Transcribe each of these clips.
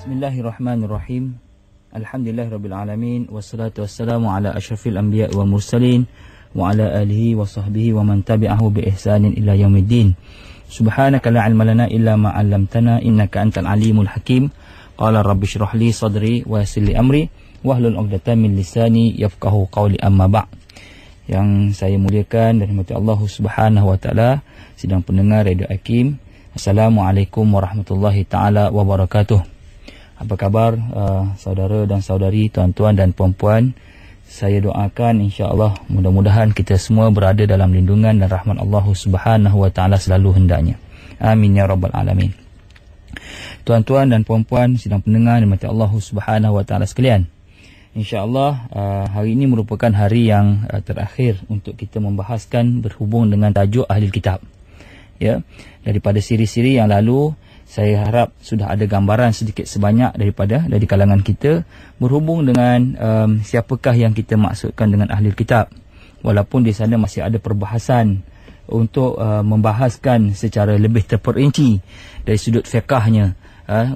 Bismillahirrahmanirrahim. Alhamdulillahirrabbilalamin. Wassalatu wassalamu ala asyrafil anbiya wa mursalin wa ala alihi wa sahbihi wa man tabi'ahu bi ihsanin ila yaumiddin. Subhanaka la ilma lana illa ma 'allamtana innaka antal alimul hakim. Qala rabbi shrah li sadri wa yassir li amri wahlul 'uqdatam min lisani yafqahu qawli, amma ba'. Yang saya muliakan dan hormati Allah Subhanahu wa taala, sidang pendengar Radio Hakim. Assalamualaikum warahmatullahi taala wabarakatuh. Apa khabar saudara dan saudari, tuan-tuan dan puan-puan? Saya doakan insya-Allah mudah-mudahan kita semua berada dalam lindungan dan rahmat Allah Subhanahu wa taala selalu hendaknya. Amin ya rabbal alamin. Tuan-tuan dan puan-puan sidang pendengar dimati Allah Subhanahu wa taala sekalian. Insya-Allah hari ini merupakan hari yang terakhir untuk kita membahaskan berhubung dengan tajuk ahli kitab. Ya, daripada siri-siri yang lalu saya harap sudah ada gambaran sedikit sebanyak dari kalangan kita berhubung dengan siapakah yang kita maksudkan dengan ahli kitab. Walaupun di sana masih ada perbahasan untuk membahaskan secara lebih terperinci dari sudut fiqahnya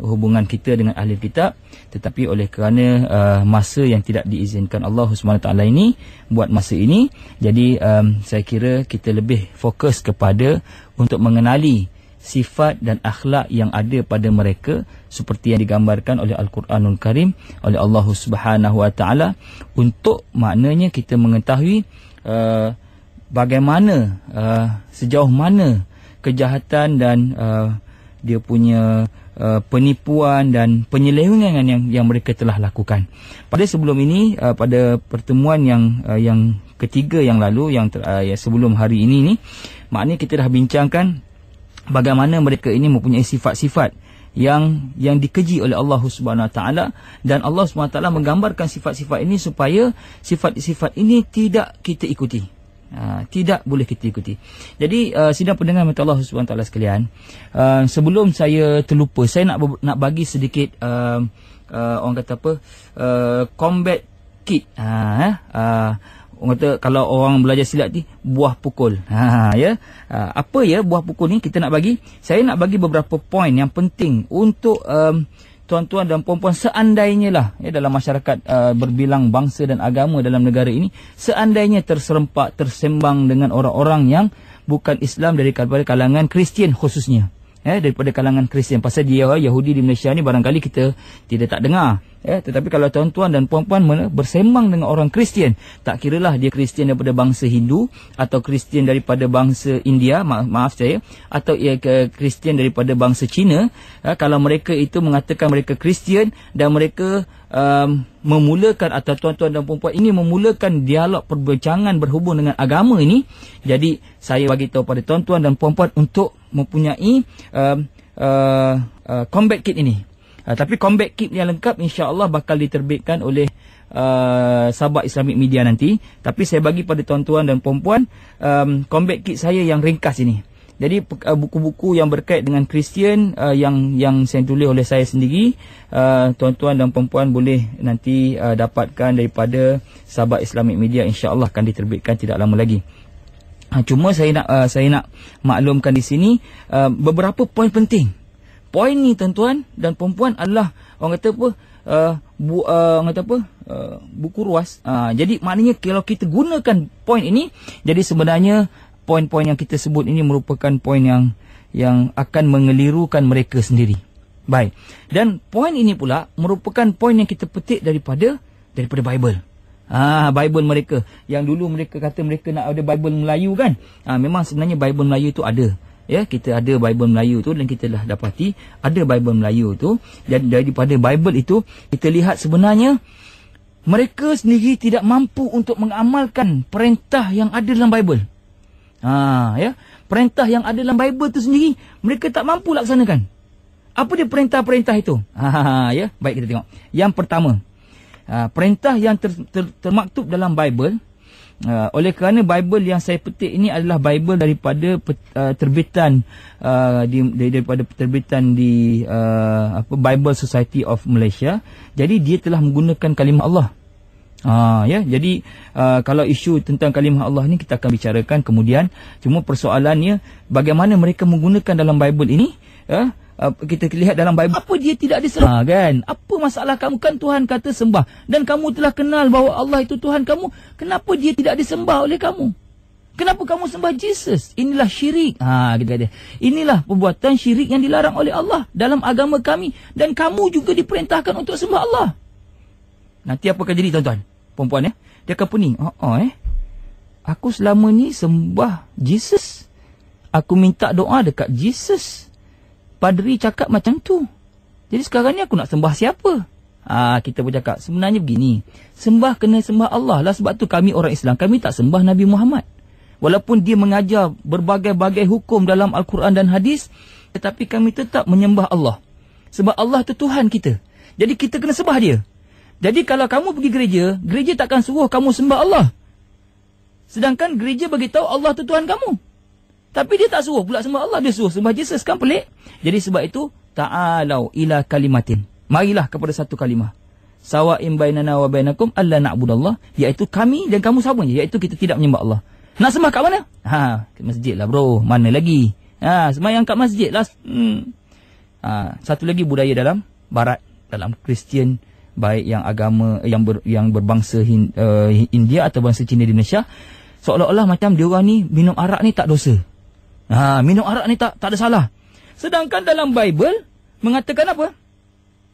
hubungan kita dengan ahli kitab, tetapi oleh kerana masa yang tidak diizinkan Allah SWT ini buat masa ini, jadi saya kira kita lebih fokus kepada untuk mengenali sifat dan akhlak yang ada pada mereka seperti yang digambarkan oleh Al-Quranul Karim oleh Allah Subhanahu Wa Taala, untuk maknanya kita mengetahui bagaimana sejauh mana kejahatan dan dia punya penipuan dan penyelewengan yang mereka telah lakukan. Pada sebelum ini, pada pertemuan yang ketiga yang lalu, yang sebelum hari ini ni, maknanya kita dah bincangkan bagaimana mereka ini mempunyai sifat-sifat yang dikeji oleh Allah Subhanahu Wa Taala, dan Allah Subhanahu Wa Taala menggambarkan sifat-sifat ini supaya sifat-sifat ini tidak kita ikuti. Tidak boleh kita ikuti. Jadi sidang pendengar mata Allah Subhanahu Wa Taala sekalian, sebelum saya terlupa, saya nak bagi sedikit orang kata apa, combat kit. Orang kata kalau orang belajar silat ni buah pukul. Apa ya buah pukul ni kita nak bagi? Saya nak bagi beberapa poin yang penting untuk tuan-tuan dan puan-puan, seandainya lah dalam masyarakat berbilang bangsa dan agama dalam negara ini, seandainya terserempak, tersembang dengan orang-orang yang bukan Islam daripada kalangan Kristian khususnya. Daripada kalangan Kristian. Pasal dia Yahudi di Malaysia ni barangkali kita tidak tak dengar. Tetapi kalau tuan-tuan dan puan-puan bersembang dengan orang Kristian, tak kiralah dia Kristian daripada bangsa Hindu atau Kristian daripada bangsa India, maaf saya, atau Kristian daripada bangsa Cina, kalau mereka itu mengatakan mereka Kristian dan mereka memulakan, atau tuan-tuan dan puan-puan ini memulakan dialog perbincangan berhubung dengan agama ini, jadi saya bagi tahu pada tuan-tuan dan puan-puan untuk mempunyai combat kit ini. Tapi combat kit yang lengkap insya-Allah bakal diterbitkan oleh Sabah Islamic Media nanti. Tapi saya bagi pada tuan-tuan dan puan-puan combat kit saya yang ringkas ini. Jadi buku-buku yang berkait dengan Kristian yang saya tulis oleh saya sendiri, tuan-tuan dan puan-puan boleh nanti dapatkan daripada Sabah Islamic Media, insya-Allah akan diterbitkan tidak lama lagi. Cuma saya nak maklumkan di sini beberapa poin penting. Poin ni tuan-tuan dan puan-puan adalah orang kata apa, buku ruas. Jadi maknanya kalau kita gunakan poin ini, jadi sebenarnya poin-poin yang kita sebut ini merupakan poin yang akan mengelirukan mereka sendiri. Baik. Dan poin ini pula merupakan poin yang kita petik daripada Bible. Bible mereka. Yang dulu mereka kata mereka nak ada Bible Melayu kan. Memang sebenarnya Bible Melayu tu ada. Kita ada Bible Melayu tu, dan kita dah dapati ada Bible Melayu tu. Dan daripada Bible itu kita lihat sebenarnya mereka sendiri tidak mampu untuk mengamalkan perintah yang ada dalam Bible. Perintah yang ada dalam Bible tu sendiri mereka tak mampu laksanakan. Apa dia perintah-perintah itu? Baik, kita tengok. Yang pertama, perintah yang termaktub dalam Bible, oleh kerana Bible yang saya petik ini adalah Bible daripada terbitan daripada terbitan di Bible Society of Malaysia. Jadi dia telah menggunakan kalimah Allah. Jadi kalau isu tentang kalimah Allah ni kita akan bicarakan kemudian. Cuma persoalannya bagaimana mereka menggunakan dalam Bible ini, kita lihat dalam Bible, apa dia tidak disembah kan? Apa masalah kamu? Kan Tuhan kata sembah, dan kamu telah kenal bahawa Allah itu Tuhan kamu. Kenapa dia tidak disembah oleh kamu? Kenapa kamu sembah Jesus? Inilah syirik. Kita kata, inilah perbuatan syirik yang dilarang oleh Allah dalam agama kami, dan kamu juga diperintahkan untuk sembah Allah. Nanti apa akan jadi tuan-tuan? Perempuan dia akan pening. Aku selama ni sembah Jesus. Aku minta doa dekat Jesus. Padri cakap macam tu. Jadi sekarang ni aku nak sembah siapa? Kita bercakap, sebenarnya begini. Sembah kena sembah Allah lah. Sebab tu kami orang Islam, kami tak sembah Nabi Muhammad. Walaupun dia mengajar berbagai-bagai hukum dalam Al-Quran dan hadis, tetapi kami tetap menyembah Allah. Sebab Allah tu Tuhan kita. Jadi kita kena sembah dia. Jadi kalau kamu pergi gereja, gereja takkan suruh kamu sembah Allah. Sedangkan gereja beritahu Allah tu Tuhan kamu. Tapi dia tak suruh pula sembah Allah, dia suruh sembah Jesus. Kan pelik? Jadi sebab itu, ta'alau ila kalimatin. Marilah kepada satu kalimah. Sawa'im bainana wa bainakum alla na'budallah. Iaitu kami dan kamu sama je. Iaitu kita tidak menyembah Allah. Nak sembah kat mana? Ke masjid lah bro. Mana lagi? Semayang kat masjid lah. Satu lagi budaya dalam barat, dalam Kristian, baik yang agama yang berbangsa India atau bangsa Cina di Indonesia, seolah-olah macam diorang ni minum arak ni tak dosa. Minum arak ni tak ada salah. Sedangkan dalam Bible mengatakan apa?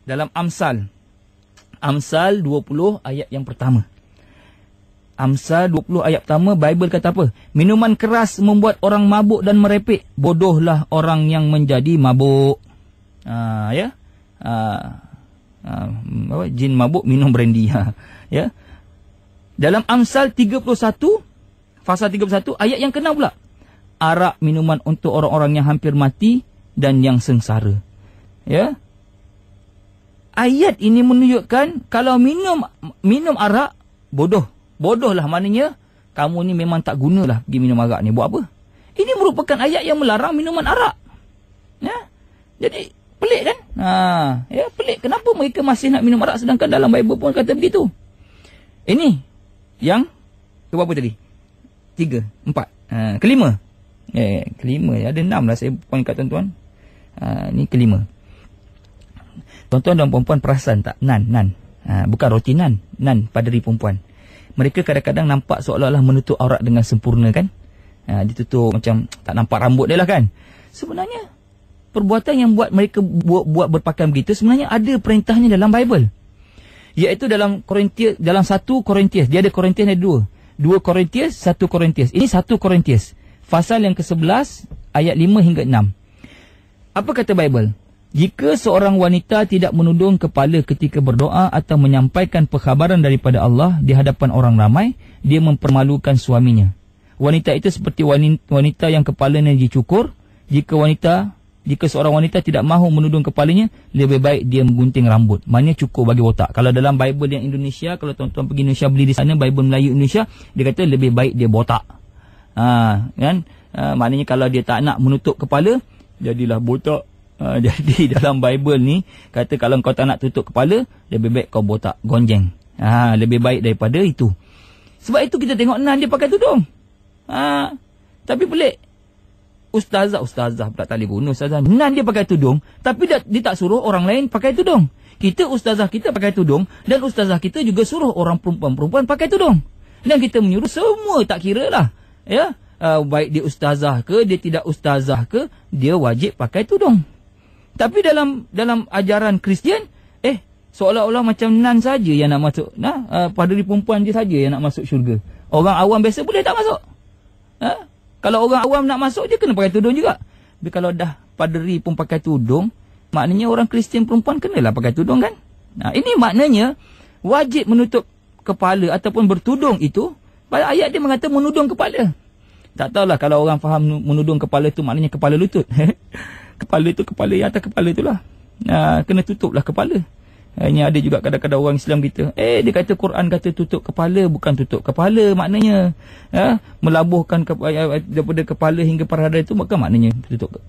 Dalam Amsal 20 ayat yang pertama. Amsal 20 ayat pertama, Bible kata apa? Minuman keras membuat orang mabuk dan merepek. Bodohlah orang yang menjadi mabuk. Jin mabuk minum brandy. Ya. Dalam Amsal 31, pasal 31, ayat yang ke-6 pula. Arak minuman untuk orang-orang yang hampir mati dan yang sengsara. Ya. Ayat ini menunjukkan kalau minum arak, bodoh. Bodohlah, maknanya kamu ni memang tak gunalah pergi minum arak ni. Buat apa? Ini merupakan ayat yang melarang minuman arak. Ya. Jadi pelik kan? Pelik. Kenapa mereka masih nak minum arak sedangkan dalam Bible pun kata begitu? Ini yang berapa tadi? 3, 4. Kelima. Kelima. Ada 6 lah saya point kat tuan-tuan. Ni kelima. Tuan-tuan dan perempuan perasan tak? Nan. Bukan roti nan. Nan paderi perempuan. Mereka kadang-kadang nampak seolah-olah menutup aurat dengan sempurna kan? Ditutup macam tak nampak rambut dia lah kan? Sebenarnya perbuatan yang buat mereka buat berpakaian begitu sebenarnya ada perintahnya dalam Bible. Iaitu dalam Korintius, dalam 1 Korintius. Dia ada Korintius ada 2 Korintius, 1 Korintius. Ini 1 Korintius. Pasal yang ke-11 ayat 5 hingga 6. Apa kata Bible? Jika seorang wanita tidak menudung kepala ketika berdoa atau menyampaikan perkhabaran daripada Allah di hadapan orang ramai, dia mempermalukan suaminya. Wanita itu seperti wanita yang kepalanya dicukur. Jika seorang wanita tidak mahu menudung kepalanya, lebih baik dia menggunting rambut. Maknanya cukur bagi botak. Kalau dalam Bible yang Indonesia, kalau tuan-tuan pergi Indonesia beli di sana, Bible Melayu Indonesia, dia kata lebih baik dia botak. Kan? Maknanya kalau dia tak nak menutup kepala, jadilah botak. Jadi dalam Bible ni kata kalau kau tak nak tutup kepala, lebih baik kau botak, gonjeng. Lebih baik daripada itu. Sebab itu kita tengok Nan dia pakai tudung. Tapi pelik. Ustazah pula tak boleh guna ustazah. Nan dia pakai tudung, tapi dia tak suruh orang lain pakai tudung. Kita ustazah kita pakai tudung, dan ustazah kita juga suruh orang perempuan pakai tudung. Dan kita menyuruh semua, tak kira lah. Ya, baik dia ustazah ke, dia tidak ustazah ke, dia wajib pakai tudung. Tapi dalam ajaran Kristian, seolah-olah macam Nan saja yang nak masuk. Paderi perempuan je saja yang nak masuk syurga. Orang awam biasa boleh tak masuk. Kalau orang awam nak masuk, dia kena pakai tudung juga. Tapi kalau dah paderi pun pakai tudung, maknanya orang Kristian perempuan kenalah pakai tudung kan? Ini maknanya wajib menutup kepala ataupun bertudung itu. Pada ayat dia mengatakan menudung kepala. Tak tahulah kalau orang faham menudung kepala itu maknanya kepala lutut. Kepala itu kepala yang atas kepala itulah. Kena tutuplah kepala. Ini ada juga kadang-kadang orang Islam kita. Dia kata Quran kata tutup kepala, bukan tutup kepala maknanya. Melabuhkan daripada kepala hingga parada itu bukan maknanya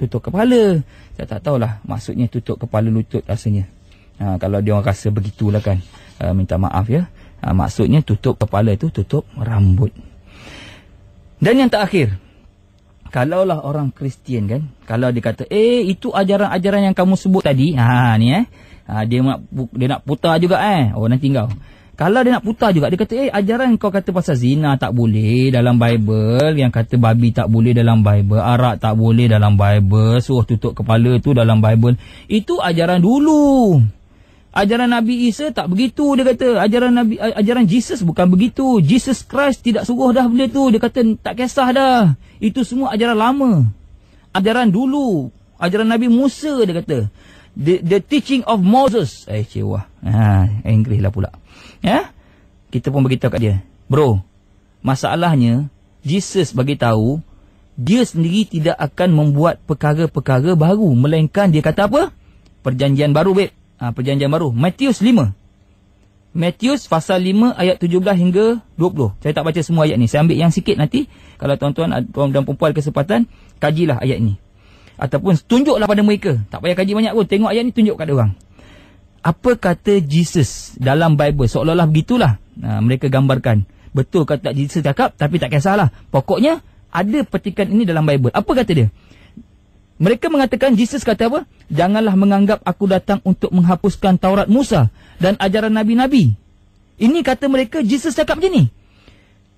tutup kepala. Saya tak tahulah maksudnya tutup kepala lutut rasanya. Kalau dia orang rasa begitulah kan. Minta maaf ya. Maksudnya tutup kepala itu tutup rambut. Dan yang terakhir, Kalaulah orang Kristian kan, kalau dia kata, itu ajaran-ajaran yang kamu sebut tadi, dia nak putar juga nanti kau. Kalau dia nak putar juga, dia kata, ajaran kau kata pasal zina tak boleh dalam Bible, yang kata babi tak boleh dalam Bible, arak tak boleh dalam Bible, suruh tutup kepala tu dalam Bible. Itu ajaran dulu. Ajaran Nabi Isa tak begitu, dia kata. Ajaran Jesus bukan begitu. Jesus Christ tidak suruh dah benda tu. Dia kata tak kisah dah. Itu semua ajaran lama. Ajaran dulu. Ajaran Nabi Musa, dia kata. The teaching of Moses. Cewah. English lah pula. Kita pun beritahu kat dia. Bro, masalahnya Jesus bagi tahu dia sendiri tidak akan membuat perkara-perkara baru, melainkan dia kata apa? Perjanjian baru, babe. Perjanjian baru. Matius 5. Matius pasal 5 ayat 17 hingga 20. Saya tak baca semua ayat ni. Saya ambil yang sikit nanti. Kalau tuan-tuan dan perempuan kesempatan, kajilah ayat ni. Ataupun tunjuklah pada mereka. Tak payah kaji banyak pun. Tengok ayat ni, tunjuk kat orang. Apa kata Jesus dalam Bible? Seolah-olah begitulah. Mereka gambarkan. Betul kata Jesus cakap, tapi tak kisahlah. Pokoknya, ada petikan ini dalam Bible. Apa kata dia? Mereka mengatakan, Jesus kata apa? Janganlah menganggap aku datang untuk menghapuskan Taurat Musa dan ajaran Nabi-Nabi. Ini kata mereka, Jesus cakap macam ni.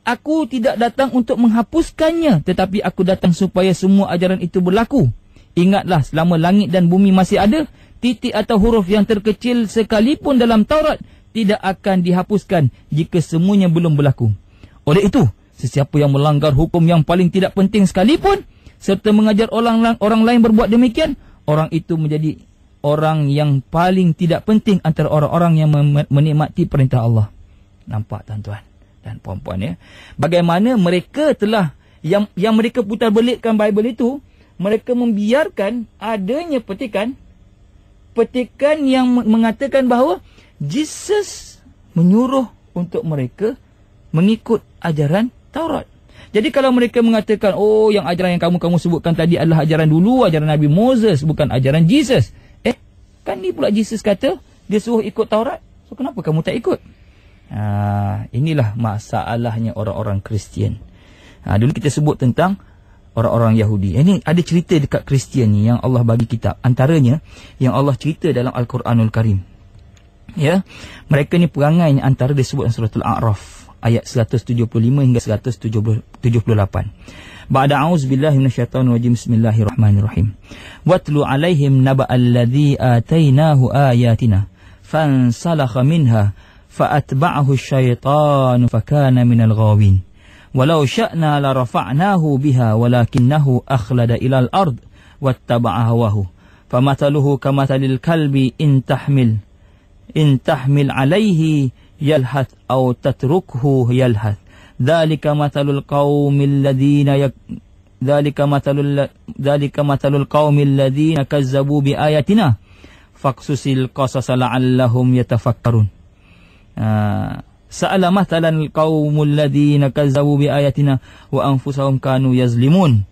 Aku tidak datang untuk menghapuskannya, tetapi aku datang supaya semua ajaran itu berlaku. Ingatlah, selama langit dan bumi masih ada, titik atau huruf yang terkecil sekalipun dalam Taurat tidak akan dihapuskan jika semuanya belum berlaku. Oleh itu, sesiapa yang melanggar hukum yang paling tidak penting sekalipun, serta mengajar orang lain berbuat demikian, orang itu menjadi orang yang paling tidak penting antara orang-orang yang menikmati perintah Allah. Nampak tuan-tuan dan puan-puan ya? Bagaimana mereka telah, yang mereka putar belikkan Bible itu, mereka membiarkan adanya petikan yang mengatakan bahawa Jesus menyuruh untuk mereka mengikut ajaran Taurat. Jadi kalau mereka mengatakan, yang ajaran yang kamu sebutkan tadi adalah ajaran dulu, ajaran Nabi Moses, bukan ajaran Jesus. Kan ni pula Jesus kata, dia suruh ikut Taurat. So kenapa kamu tak ikut? Inilah masalahnya orang-orang Kristian. Dulu kita sebut tentang orang-orang Yahudi. Ini ada cerita dekat Kristian ni yang Allah bagi kitab. Antaranya yang Allah cerita dalam Al-Quranul Karim. Ya, mereka ni perangainya antara disebut dalam surah Al-A'raf ayat 175 hingga 178. Ba'da a'udzubillahi minasyaitonir rajim. Bismillahirrahmanirrahim. Watlu 'alaihim naba'al ladzi atainahu ayatina fansalakha minha fa'atba'ahu asyaitanu fakana minal ghawin. Walau syi'na la rafa'nahu biha walakinnahu akhlada ilal ard wattaba'a hawahu. Famathaluhu kamathalil kalbi in tahmil 'alaihi yalhath aw tatrukhu yalhath. Dzalika mathalul qaumil ladzina kazzabu bi ayatina faqsusil qasasa la'allahum yatafakkarun. Sa'ala mathalan qaumul ladzina kazzabu bi ayatina wa anfusahum kanu yazlimun.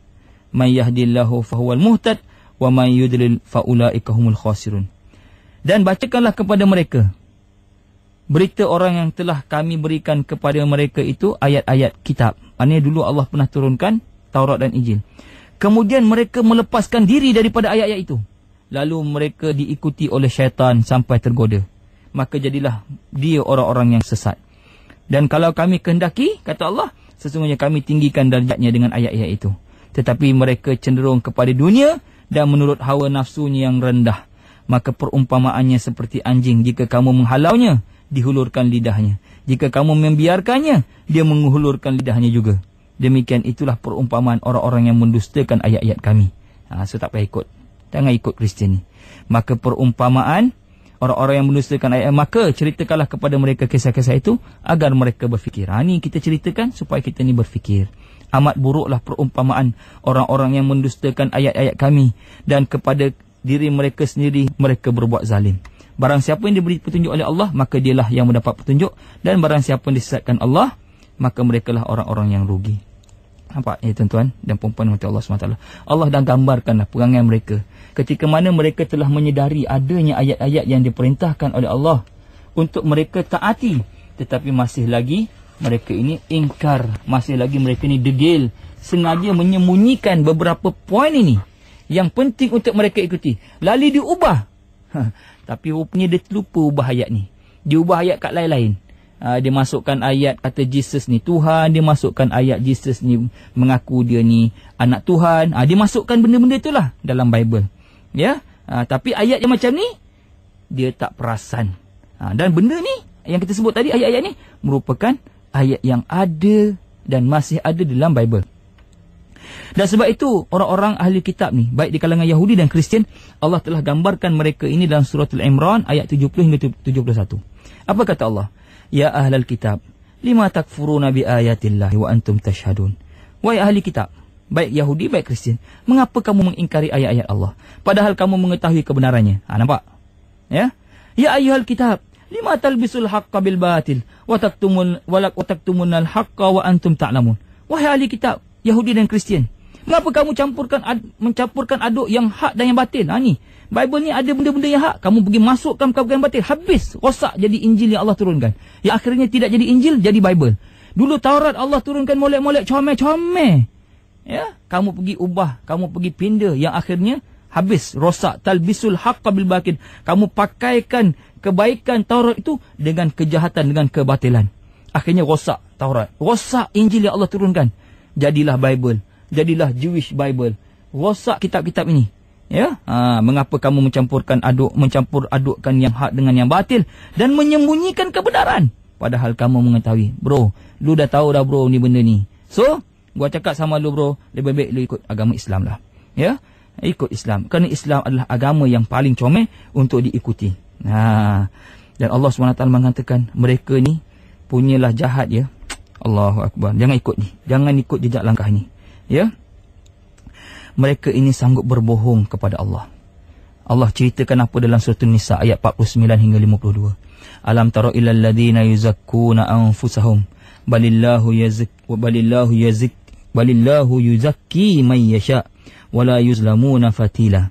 May yahdillahu fahuwal muhtad wa may yudlil faulaika humul khasirun. Dan bacakanlah kepada mereka berita orang yang telah kami berikan kepada mereka itu ayat-ayat kitab. Ini dulu Allah pernah turunkan Taurat dan Injil. Kemudian mereka melepaskan diri daripada ayat-ayat itu. Lalu mereka diikuti oleh syaitan sampai tergoda. Maka jadilah dia orang-orang yang sesat. Dan kalau kami kehendaki, kata Allah, sesungguhnya kami tinggikan darjatnya dengan ayat-ayat itu. Tetapi mereka cenderung kepada dunia dan menurut hawa nafsunya yang rendah. Maka perumpamaannya seperti anjing. Jika kamu menghalaunya, dihulurkan lidahnya. Jika kamu membiarkannya, dia menghulurkan lidahnya juga. Demikian itulah perumpamaan orang-orang yang mendustakan ayat-ayat kami. So tak payah ikut. Jangan ikut Kristian ni. Maka perumpamaan orang-orang yang mendustakan ayat, maka ceritakanlah kepada mereka kisah-kisah itu agar mereka berfikir. Ni kita ceritakan supaya kita ni berfikir. Amat buruklah perumpamaan orang-orang yang mendustakan ayat-ayat kami, dan kepada diri mereka sendiri mereka berbuat zalim. Barang siapa yang diberi petunjuk oleh Allah, maka dialah yang mendapat petunjuk, dan barang siapa yang disesatkan Allah, maka merekalah orang-orang yang rugi. Nampak ya tuan-tuan dan puan-puan rahmati Allah SWT. Allah dah gambarkanlah perangai mereka ketika mana mereka telah menyedari adanya ayat-ayat yang diperintahkan oleh Allah untuk mereka taati, tetapi masih lagi mereka ini ingkar, masih lagi mereka ini degil, sengaja menyembunyikan beberapa poin ini yang penting untuk mereka ikuti. Lalu diubah. Tapi rupanya dia terlupa ubah ayat ni. Dia ubah ayat kat lain-lain. Dia masukkan ayat kata Jesus ni Tuhan. Dia masukkan ayat Jesus ni mengaku dia ni anak Tuhan. Dia masukkan benda-benda itulah dalam Bible. Ya. Tapi ayat yang macam ni, dia tak perasan. Dan benda ni, yang kita sebut tadi, ayat-ayat ni, merupakan ayat yang ada dan masih ada dalam Bible. Dan sebab itu, orang-orang ahli kitab ni, baik di kalangan Yahudi dan Kristian, Allah telah gambarkan mereka ini dalam surah Al-Imran, ayat 70 hingga 71. Apa kata Allah? Ya ahlal kitab, lima takfuruna bi ayatillahi wa antum tashhadun. Wahai ahli kitab, baik Yahudi, baik Kristian, mengapa kamu mengingkari ayat-ayat Allah, padahal kamu mengetahui kebenarannya? Nampak? Ya? Ya ayyuhal kitab, lima talbisul haqqa bil batil wa taktumunal haqqa wa antum ta'lamun. Wahai ahli kitab, Yahudi dan Kristian, mengapa kamu mencampurkan aduk yang hak dan yang batil? Ni Bible ni ada benda-benda yang hak, kamu pergi masukkan perkara yang batil, habis rosak jadi Injil yang Allah turunkan. Yang akhirnya tidak jadi Injil, jadi Bible. Dulu Taurat Allah turunkan molek-molek, comel-comel. Ya, kamu pergi ubah, kamu pergi pindah, yang akhirnya habis rosak. Talbisul haqqa bil batil. Kamu pakaikan kebaikan Taurat itu dengan kejahatan, dengan kebatilan. Akhirnya rosak Taurat, rosak Injil yang Allah turunkan. Jadilah Bible, jadilah Jewish Bible. Rosak kitab-kitab ini. Ya, mengapa kamu mencampur adukkan yang hak dengan yang batil dan menyembunyikan kebenaran, padahal kamu mengetahui. Bro, lu dah tahu dah bro ni benda ni. So, gua cakap sama lu bro, lebih baik lu ikut agama Islam lah. Ya, ikut Islam. Kerana Islam adalah agama yang paling comel untuk diikuti. Dan Allah SWT mengatakan mereka ni punyalah jahat ya. Allahu Akbar. Jangan ikut ni. Jangan ikut jejak langkah ni. Ya. Mereka ini sanggup berbohong kepada Allah. Allah ceritakan apa dalam surah An-Nisa ayat 49 hingga 52. Alam tara ilal ladina yuzakkuna anfusahum balillahu yuzakki man yasha wala yuzlamuna fatila.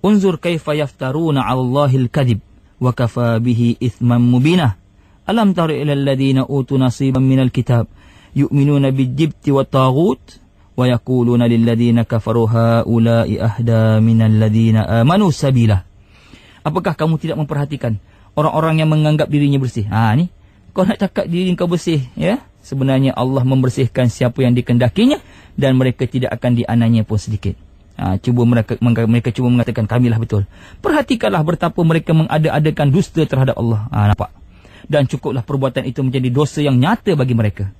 Unzur kaifa yaftaruna 'ala Allahil kadhib wa kafa bihi ithman mubinah. Alam tara ilal ladina utu nasiban minal kitab yu'minuna bid-jibti wat taghut wa yaquluna lil ladina kafaru haula'i ahda minal ladina amanu sabila. Apakah kamu tidak memperhatikan orang-orang yang menganggap dirinya bersih? Ni kau nak cakap diri kau bersih, ya? Sebenarnya Allah membersihkan siapa yang dikendakinya dan mereka tidak akan diananya pun sedikit. Mereka cuba mengatakan kamilah betul. Perhatikanlah betapa mereka mengada-adakan dusta terhadap Allah. Nampak? Dan cukuplah perbuatan itu menjadi dosa yang nyata bagi mereka.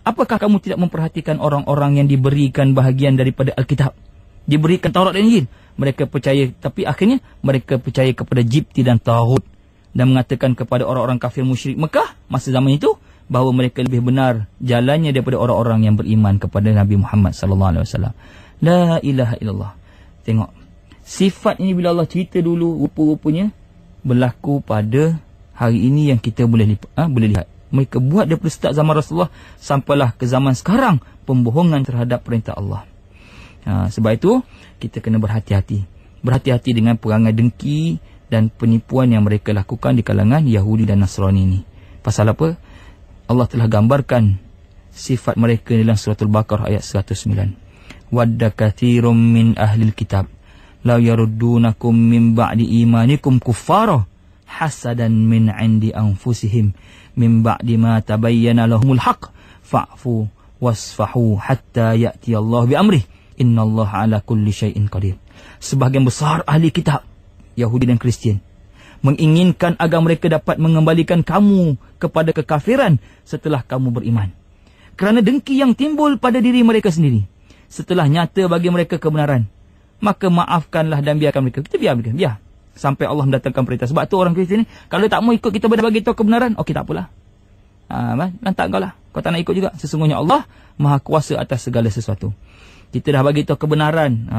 Apakah kamu tidak memperhatikan orang-orang yang diberikan bahagian daripada Alkitab, diberikan Taurat dan Injil? Mereka percaya, tapi akhirnya mereka percaya kepada Jibti dan Taghut dan mengatakan kepada orang-orang kafir musyrik Mekah masa zaman itu bahawa mereka lebih benar jalannya daripada orang-orang yang beriman kepada Nabi Muhammad sallallahu alaihi wasallam. La ilaha illallah. Tengok. Sifat ini bila Allah cerita dulu, rupa-rupanya berlaku pada hari ini yang kita boleh lihat. Mereka buat daripada start zaman Rasulullah sampailah ke zaman sekarang, pembohongan terhadap perintah Allah. Sebab itu kita kena berhati-hati. Berhati-hati dengan perangai dengki dan penipuan yang mereka lakukan di kalangan Yahudi dan Nasrani ini. Pasal apa? Allah telah gambarkan sifat mereka dalam surah Al-Baqarah ayat 109. Wadda kathirum min ahlil kitab law yaruddunakum min ba'di imanikum kuffara hasadan min 'indi anfusihim min ba'di ma tabayyana lahumul haqq fa'fu wasfahu hatta ya'ti Allah bi amrih innallaha 'ala kulli syai'in qadir. Sebahagian besar ahli kitab Yahudi dan Kristian menginginkan agar mereka dapat mengembalikan kamu kepada kekafiran setelah kamu beriman, kerana dengki yang timbul pada diri mereka sendiri setelah nyata bagi mereka kebenaran. Maka maafkanlah dan biarkan mereka. Kita biar mereka, biar sampai Allah mendatangkan perintah. Sebab tu orang Kristian ni, kalau tak mau ikut kita bagi tahu kebenaran, okey tak apalah. Lantak kau lah. Kau tak nak ikut juga. Sesungguhnya Allah Maha Kuasa atas segala sesuatu. Kita dah bagi tahu kebenaran.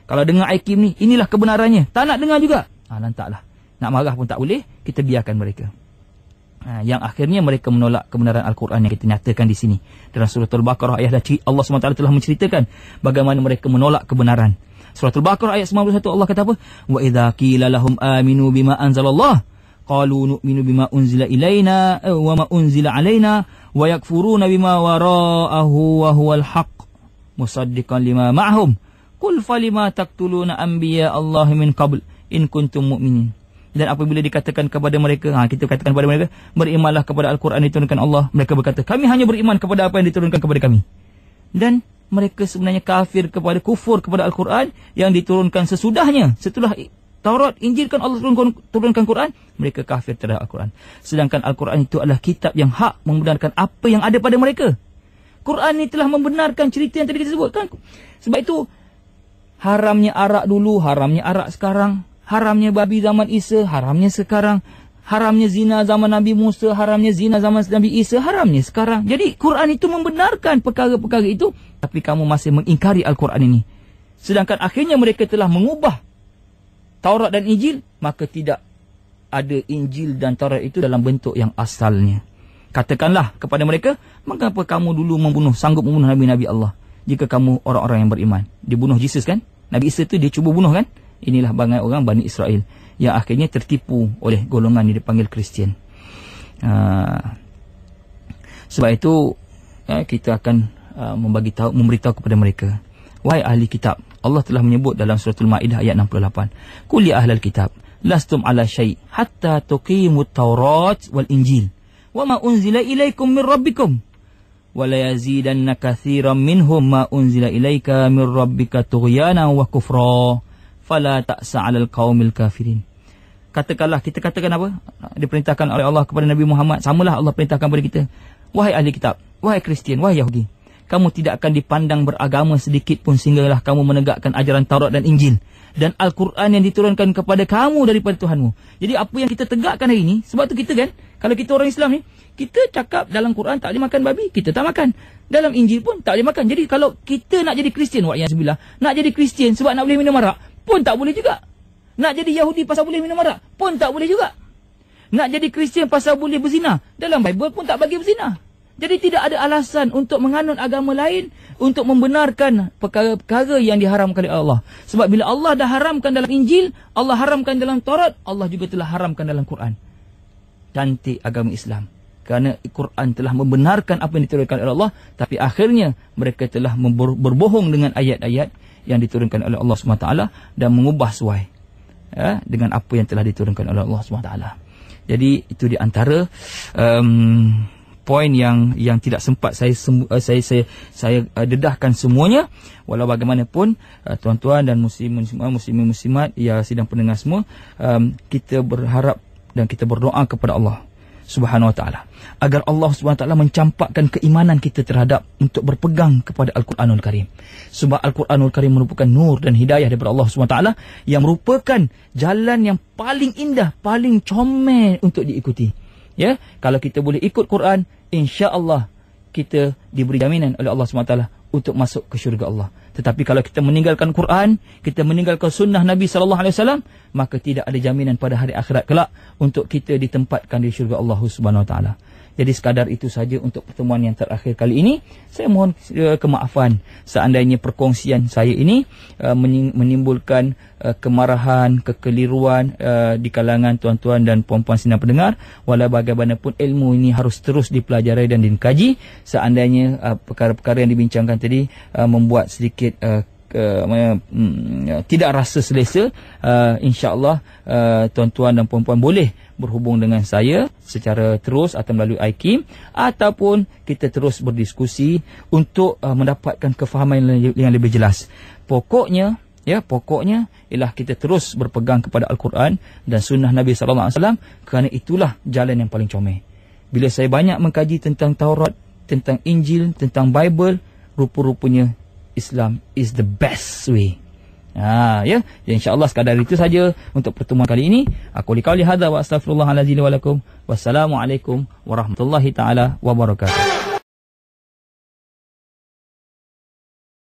Kalau dengar Aikim ni, inilah kebenarannya. Tak nak dengar juga. Lantaklah. Nak marah pun tak boleh. Kita biarkan mereka. Yang akhirnya mereka menolak kebenaran Al-Quran yang kita nyatakan di sini. Dalam surah Al-Baqarah ayat Allah SWT telah menceritakan bagaimana mereka menolak kebenaran. Surah Al-Baqarah ayat 91 Allah kata apa? Wa idza qila lahum aminu bima anzalallah qalu nu'minu bima unzila ilaina wa ma unzila alaina wa yakfuruna bima wara'ahu wa huwal haqq musaddiqan lima ma'hum qul falima taqtuluna anbiya Allah min qabl in kuntum mu'minin. Dan apabila dikatakan kepada mereka, kita katakan kepada mereka, berimanlah kepada Al-Quran diturunkan Allah. Mereka berkata, kami hanya beriman kepada apa yang diturunkan kepada kami. Dan mereka sebenarnya kufur kepada Al-Quran yang diturunkan sesudahnya. Setelah Taurat, Injil kan Allah turunkan Quran, mereka kafir terhadap Al-Quran. Sedangkan Al-Quran itu adalah kitab yang hak membenarkan apa yang ada pada mereka. Quran ini telah membenarkan cerita yang tadi kita sebutkan. Sebab itu, haramnya arak dulu, haramnya arak sekarang. Haramnya babi zaman Isa, haramnya sekarang. Haramnya zina zaman Nabi Musa, haramnya zina zaman Nabi Isa, haramnya sekarang. Jadi Quran itu membenarkan perkara-perkara itu, tapi kamu masih mengingkari Al-Quran ini. Sedangkan akhirnya mereka telah mengubah Taurat dan Injil, maka tidak ada Injil dan Taurat itu dalam bentuk yang asalnya. Katakanlah kepada mereka, mengapa kamu dulu sanggup membunuh Nabi-Nabi Allah? Jika kamu orang-orang yang beriman. Dibunuh Yesus kan? Nabi Isa itu dia cuba bunuh kan? Inilah bangai orang Bani Israel yang akhirnya tertipu oleh golongan yang dipanggil Kristian. Sebab itu kita akan memberitahu kepada mereka, wahai ahli kitab, Allah telah menyebut dalam suratul Maidah ayat 68, qul ya ahlal kitab lastum ala syai' hatta tuqimut taurat wal injil wa ma unzila ilaikum min rabbikum wa la yazidanna katsiran minhum ma unzila ilaika min rabbika tughyana wa kufra fala ta'sa 'alal qaumil kafirin. Katakanlah, kita katakan apa? Diperintahkan oleh Allah kepada Nabi Muhammad, samalah Allah perintahkan kepada kita, wahai ahli kitab, wahai Kristian, wahai Yahudi, kamu tidak akan dipandang beragama sedikit pun sehinggalah kamu menegakkan ajaran Taurat dan Injil dan Al-Quran yang diturunkan kepada kamu daripada Tuhanmu. Jadi apa yang kita tegakkan hari ini, sebab tu kita kan, kalau kita orang Islam ni, kita cakap dalam Quran tak boleh makan babi, kita tak makan. Dalam Injil pun tak boleh makan. Jadi kalau kita nak jadi Kristian, nak jadi Kristian sebab nak boleh minum arak, pun tak boleh juga. Nak jadi Yahudi pasal boleh minum arak, pun tak boleh juga. Nak jadi Kristian pasal boleh berzina, dalam Bible pun tak bagi berzina. Jadi tidak ada alasan untuk menganut agama lain untuk membenarkan perkara-perkara yang diharamkan oleh Allah. Sebab bila Allah dah haramkan dalam Injil, Allah haramkan dalam Taurat, Allah juga telah haramkan dalam Quran. Cantik agama Islam. Kerana Quran telah membenarkan apa yang diturunkan oleh Allah, tapi akhirnya mereka telah berbohong dengan ayat-ayat yang diturunkan oleh Allah SWT dan mengubah suai dengan apa yang telah diturunkan oleh Allah SWT. Jadi itu di antara poin yang tidak sempat saya dedahkan semuanya. Walau bagaimanapun tuan-tuan dan muslimat ya sidang pendengar semua, kita berharap dan kita berdoa kepada Allah Subhanahu Wa Taala agar Allah Subhanahu Wa Taala mencampakkan keimanan kita terhadap untuk berpegang kepada Al-Quranul Karim. Sebab Al-Quranul Karim merupakan nur dan hidayah daripada Allah Subhanahu Wa Taala yang merupakan jalan yang paling indah, paling comel untuk diikuti. Ya, kalau kita boleh ikut Quran, insya-Allah kita diberi jaminan oleh Allah Subhanahu Wa Taala untuk masuk ke syurga Allah. Tetapi kalau kita meninggalkan Quran, kita meninggalkan sunnah Nabi SAW, maka tidak ada jaminan pada hari akhirat kelak untuk kita ditempatkan di syurga Allah Subhanahu Wa Taala. Jadi sekadar itu saja untuk pertemuan yang terakhir kali ini. Saya mohon kemaafan seandainya perkongsian saya ini menimbulkan kemarahan, kekeliruan di kalangan tuan-tuan dan puan-puan sidang pendengar. Walau bagaimanapun ilmu ini harus terus dipelajari dan dikaji. Seandainya perkara-perkara yang dibincangkan tadi membuat sedikit tidak rasa selesa, insya-Allah tuan-tuan dan puan-puan boleh berhubung dengan saya secara terus atau melalui iKim, ataupun kita terus berdiskusi untuk mendapatkan kefahaman yang lebih jelas. Pokoknya ialah kita terus berpegang kepada Al-Quran dan sunnah Nabi SAW, kerana itulah jalan yang paling comel. Bila saya banyak mengkaji tentang Taurat, tentang Injil, tentang Bible, rupa-rupanya Islam is the best way. Ya, insya-Allah sekadar itu saja untuk pertemuan kali ini. Aku liqauli hadza wa astaghfirullahalazim wa lakum. Wassalamualaikum warahmatullahi taala wabarakatuh.